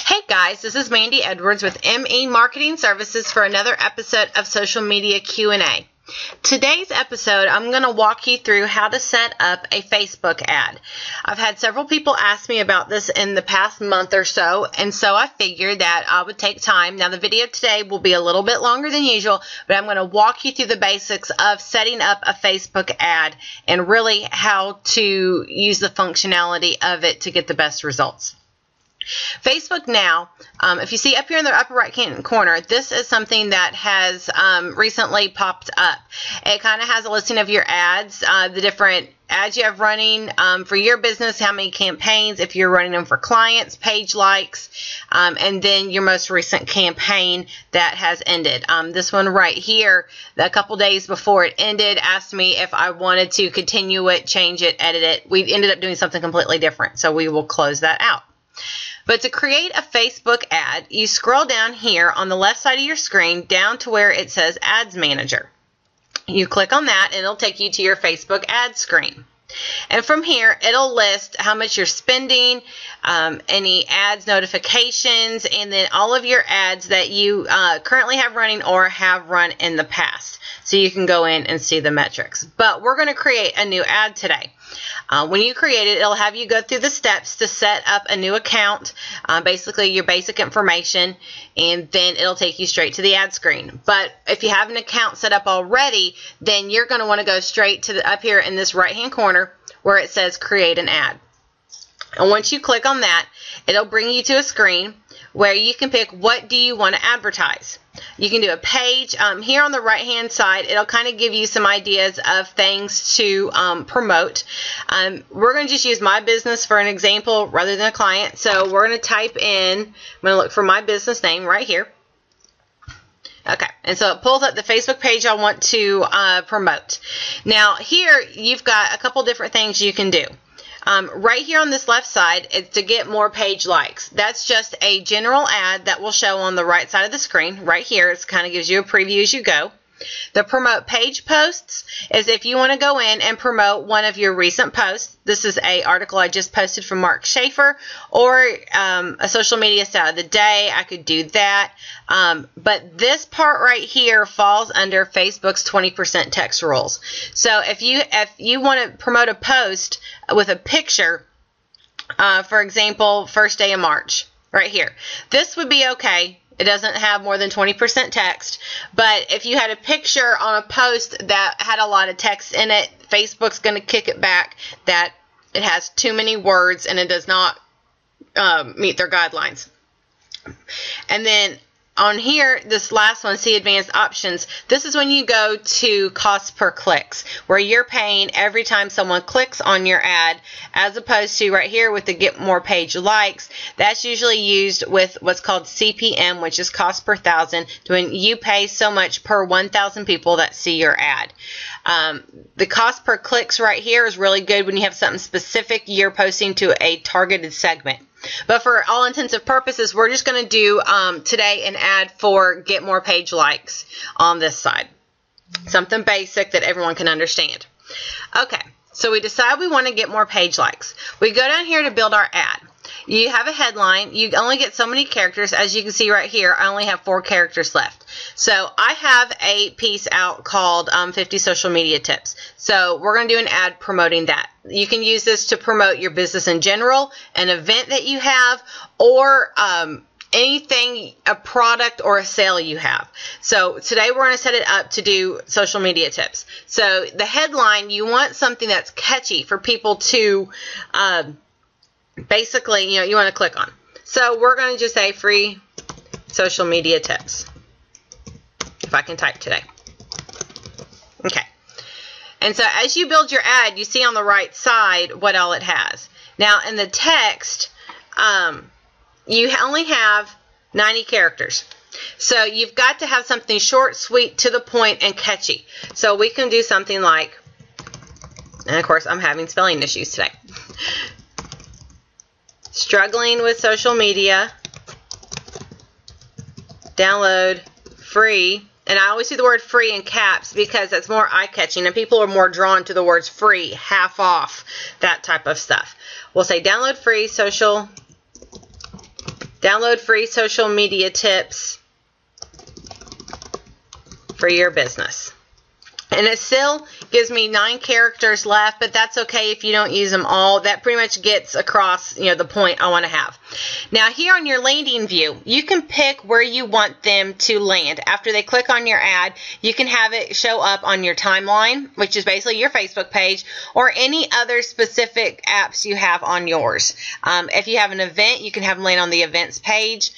Hey guys, this is Mandy Edwards with ME Marketing Services for another episode of Social Media Q&A. Today's episode, I'm going to walk you through how to set up a Facebook ad. I've had several people ask me about this in the past month or so, and so I figured that I would take time. Now, the video today will be a little bit longer than usual, but I'm going to walk you through the basics of setting up a Facebook ad and really how to use the functionality of it to get the best results. Facebook now, if you see up here in the upper right hand corner, this is something that has recently popped up. It kind of has a listing of your ads, the different ads you have running for your business, how many campaigns, if you're running them for clients, page likes, and then your most recent campaign that has ended. This one right here, a couple days before it ended, asked me if I wanted to continue it, change it, edit it. We ended up doing something completely different, so we will close that out. But to create a Facebook ad, you scroll down here on the left side of your screen down to where it says Ads Manager. You click on that and it'll take you to your Facebook ad screen. And from here, it'll list how much you're spending, any ads notifications, and then all of your ads that you currently have running or have run in the past. So you can go in and see the metrics. But we're going to create a new ad today. When you create it, it'll have you go through the steps to set up a new account, basically your basic information, and then it'll take you straight to the ad screen. But if you have an account set up already, then you're going to want to go straight to up here in this right hand corner where it says create an ad. And once you click on that, it'll bring you to a screen where you can pick what do you want to advertise. You can do a page. Here on the right hand side, it'll kind of give you some ideas of things to promote. We're going to just use my business for an example rather than a client. So we're going to type in, I'm going to look for my business name right here. Okay, and so it pulls up the Facebook page I want to promote. Now here you've got a couple different things you can do. Right here on this left side, it's to get more page likes. That's just a general ad that will show on the right side of the screen. Right here, it kind of gives you a preview as you go. The promote page posts is if you want to go in and promote one of your recent posts. This is an article I just posted from Mark Schaefer, or a social media stat of the day. I could do that. But this part right here falls under Facebook's 20% text rules. So if you want to promote a post with a picture, for example, first day of March, right here, this would be okay. It doesn't have more than 20% text, but if you had a picture on a post that had a lot of text in it, Facebook's going to kick it back that it has too many words and it does not meet their guidelines. And then on here, this last one, see advanced options, this is when you go to cost per clicks, where you're paying every time someone clicks on your ad, as opposed to right here with the get more page likes. That's usually used with what's called CPM, which is cost per thousand, when you pay so much per 1,000 people that see your ad. The cost per clicks right here is really good when you have something specific you're posting to a targeted segment. But for all intents and purposes, we're just going to do today an ad for get more page likes on this side. Something basic that everyone can understand. Okay, so we decide we want to get more page likes. We go down here to build our ad. You have a headline. You only get so many characters. As you can see right here, I only have 4 characters left. So I have a piece out called 50 Social Media Tips. So we're going to do an ad promoting that. You can use this to promote your business in general, an event that you have, or anything, a product or a sale you have. So today we're going to set it up to do social media tips. So the headline, you want something that's catchy for people to basically, you want to click on. So we're going to just say free social media tips. If I can type today. Okay. And so as you build your ad, you see on the right side what all it has. Now in the text, you only have 90 characters. So you've got to have something short, sweet, to the point, and catchy. So we can do something like, and of course I'm having spelling issues today. Struggling with social media, download free, and I always do the word free in caps because that's more eye-catching and people are more drawn to the words free, half off, that type of stuff. We'll say download free social Download free social media tips for your business. And it still gives me 9 characters left, but that's okay if you don't use them all. That pretty much gets across, the point I want to have. Now, here on your landing view, you can pick where you want them to land. After they click on your ad, you can have it show up on your timeline, which is basically your Facebook page, or any other specific apps you have on yours. If you have an event, you can have them land on the events page.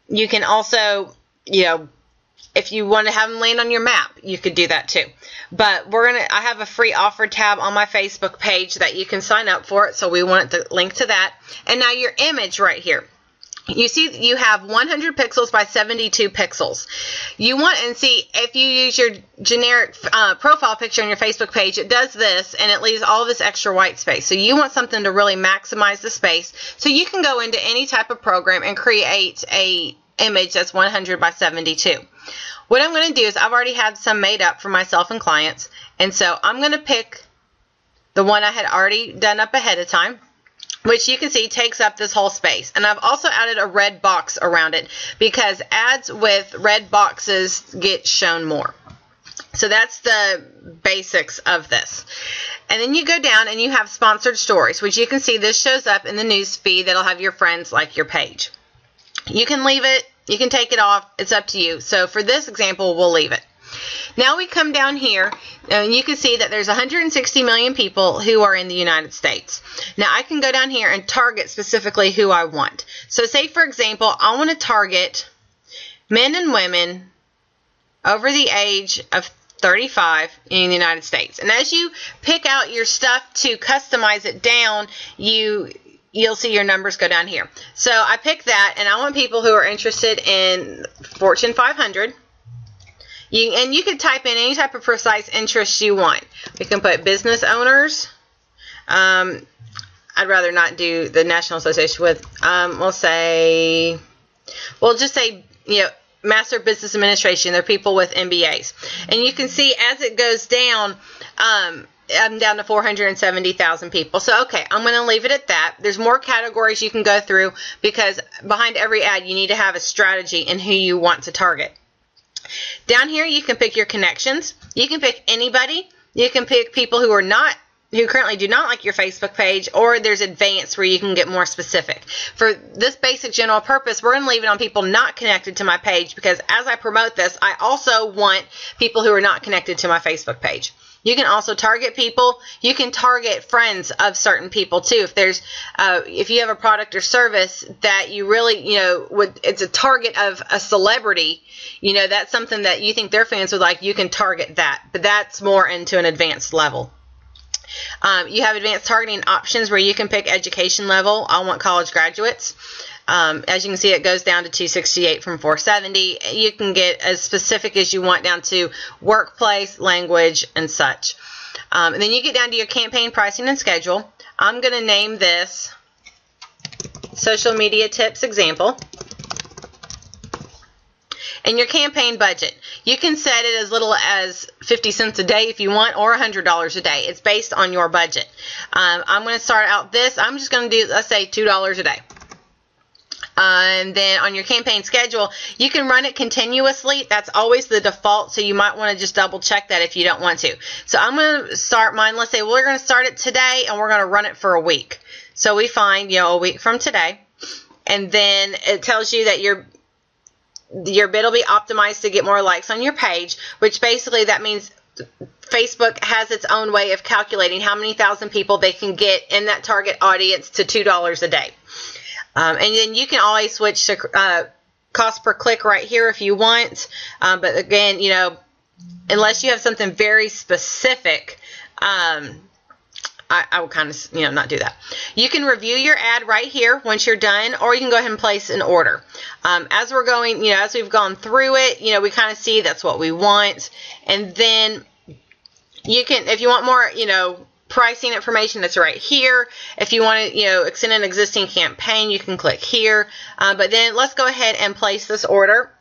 You can also, if you want to have them land on your map, you could do that too. But I have a free offer tab on my Facebook page that you can sign up for it. So we want to link to that. And now your image right here. You see you have 100 pixels by 72 pixels. If you use your generic profile picture on your Facebook page, it does this and it leaves all this extra white space. So you want something to really maximize the space. So you can go into any type of program and create a image that's 100 by 72. What I'm going to do is I've already had some made up for myself and clients, and so I'm going to pick the one I had already done up ahead of time, which you can see takes up this whole space. And I've also added a red box around it because ads with red boxes get shown more. So that's the basics of this. And then you go down and you have sponsored stories, which you can see this shows up in the news feed that'll have your friends like your page. You can leave it. You can take it off. It's up to you. So for this example, we'll leave it. Now we come down here and you can see that there's 160 million people who are in the United States. Now I can go down here and target specifically who I want. So say for example, I want to target men and women over the age of 35 in the United States. And as you pick out your stuff to customize it down, you'll see your numbers go down here. So I picked that, and I want people who are interested in Fortune 500. And you can type in any type of precise interest you want. We can put business owners. I'd rather not do the National Association with. We'll just say, Master of Business Administration. They're people with MBAs. And you can see as it goes down, I'm down to 470,000 people. So, okay, I'm going to leave it at that. There's more categories you can go through because behind every ad, you need to have a strategy in who you want to target. Down here, you can pick your connections. You can pick anybody. You can pick people who currently do not like your Facebook page, or there's advanced where you can get more specific. For this basic general purpose, we're going to leave it on people not connected to my page because as I promote this, I also want people who are not connected to my Facebook page. You can also target people. You can target friends of certain people too. If you have a product or service that you really, it's a target of a celebrity, that's something that you think their fans would like, you can target that. But that's more into an advanced level. You have advanced targeting options where you can pick education level. I want college graduates. As you can see, it goes down to 268 from 470. You can get as specific as you want down to workplace, language, and such. And then you get down to your campaign pricing and schedule. I'm going to name this Social Media Tips Example. And your campaign budget. You can set it as little as 50 cents a day if you want, or $100 a day. It's based on your budget. I'm going to start out this. I'm just going to do, let's say, $2 a day. And then on your campaign schedule, you can run it continuously. That's always the default, so you might want to just double check that if you don't want to. So I'm going to start mine. Let's say we're going to start it today, and we're going to run it for a week. So we find, a week from today, and then it tells you that your bid will be optimized to get more likes on your page, which basically that means Facebook has its own way of calculating how many thousand people they can get in that target audience to $2 a day. And then you can always switch to cost per click right here if you want. But again, unless you have something very specific, I would kind of, not do that. You can review your ad right here once you're done, or you can go ahead and place an order. As we're going, as we've gone through it, we kind of see that's what we want. And then you can, if you want more, pricing information, that's right here. If you want to, extend an existing campaign, you can click here. But then let's go ahead and place this order.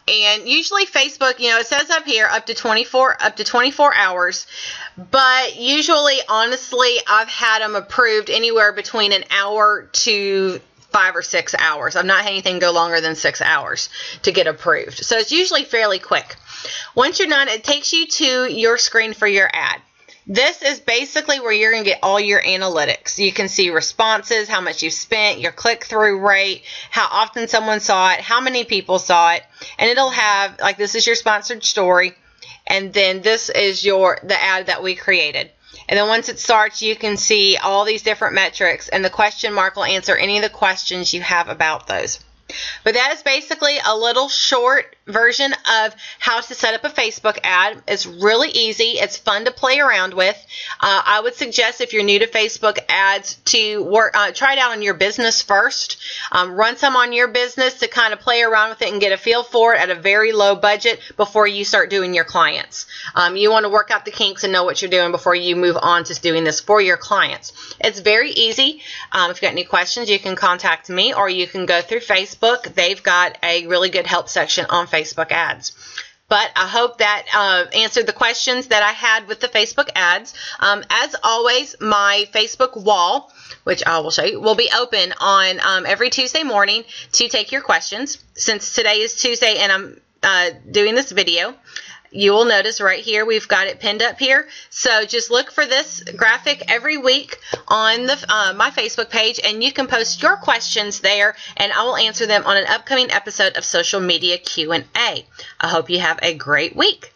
And usually Facebook, it says up here up to 24 hours. But usually, honestly, I've had them approved anywhere between an hour to 5 or 6 hours. I've not had anything go longer than 6 hours to get approved. So it's usually fairly quick. Once you're done, it takes you to your screen for your ad. This is basically where you're going to get all your analytics. You can see responses, how much you've spent, your click-through rate, how often someone saw it, how many people saw it, and it'll have, like, this is your sponsored story, and then this is the ad that we created. And then once it starts, you can see all these different metrics, and the question mark will answer any of the questions you have about those. But that is basically a little short version of how to set up a Facebook ad. It's really easy. It's fun to play around with. I would suggest if you're new to Facebook ads to try it out on your business first. Run some on your business to kind of play around with it and get a feel for it at a very low budget before you start doing your clients. You want to work out the kinks and know what you're doing before you move on to doing this for your clients. It's very easy. If you've got any questions, you can contact me or you can go through Facebook. They've got a really good help section on Facebook ads. But I hope that answered the questions that I had with the Facebook ads. As always, my Facebook wall, which I will show you, will be open on every Tuesday morning to take your questions. Since today is Tuesday and I'm doing this video, you will notice right here we've got it pinned up here. So just look for this graphic every week on my Facebook page, and you can post your questions there, and I will answer them on an upcoming episode of Social Media Q&A. I hope you have a great week.